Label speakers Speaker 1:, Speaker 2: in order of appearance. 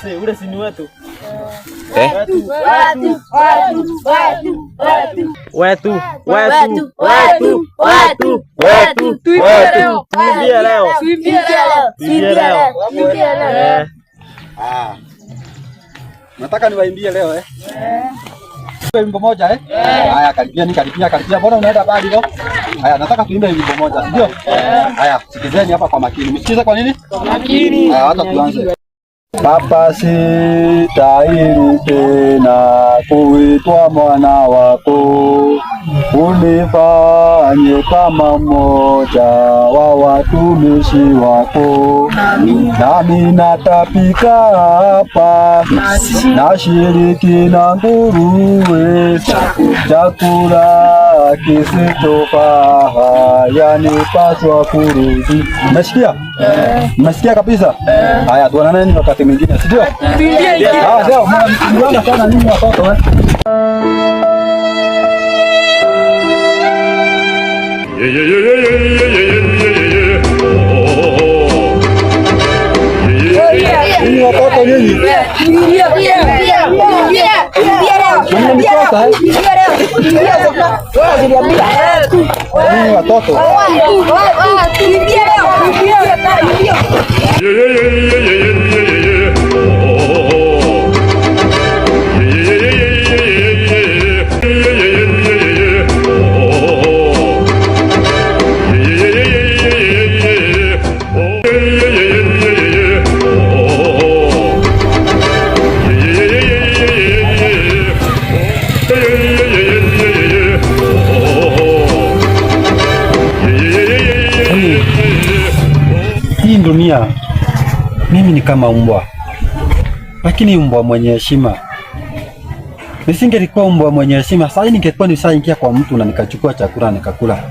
Speaker 1: mzee, ule si ni wetu. Wetu. Tuimbie leo.
Speaker 2: Nataka niwaimbie leo wimbo moja Haya, karibia. Mbona unaenda bali leo? Haya, nataka tuimbe wimbo moja, ndio? Haya, sikizeni hapa kwa makini. Msikize kwa nini?
Speaker 1: Kwa makini.
Speaker 2: Haya, hata tuanze. Baba, sitahili tena kuitwa mwana wako, unifanye kama mmoja wa watumishi wako. Nami natapika hapa, nashiriki na nguruwe, chakula kisichofaa yanipaswa kurudi. Umesikia? Umesikia kabisa? Haya, tuonane wakati mwingine, si ndio? Ndio, mnaona sana nini watoto Ini watoto nini? Watoto hii dunia, mimi ni kama mbwa, lakini mbwa mwenye heshima. Nisingelikuwa mbwa mwenye heshima, sasa ningekuwa nishaingia kwa mtu na nikachukua chakula nikakula.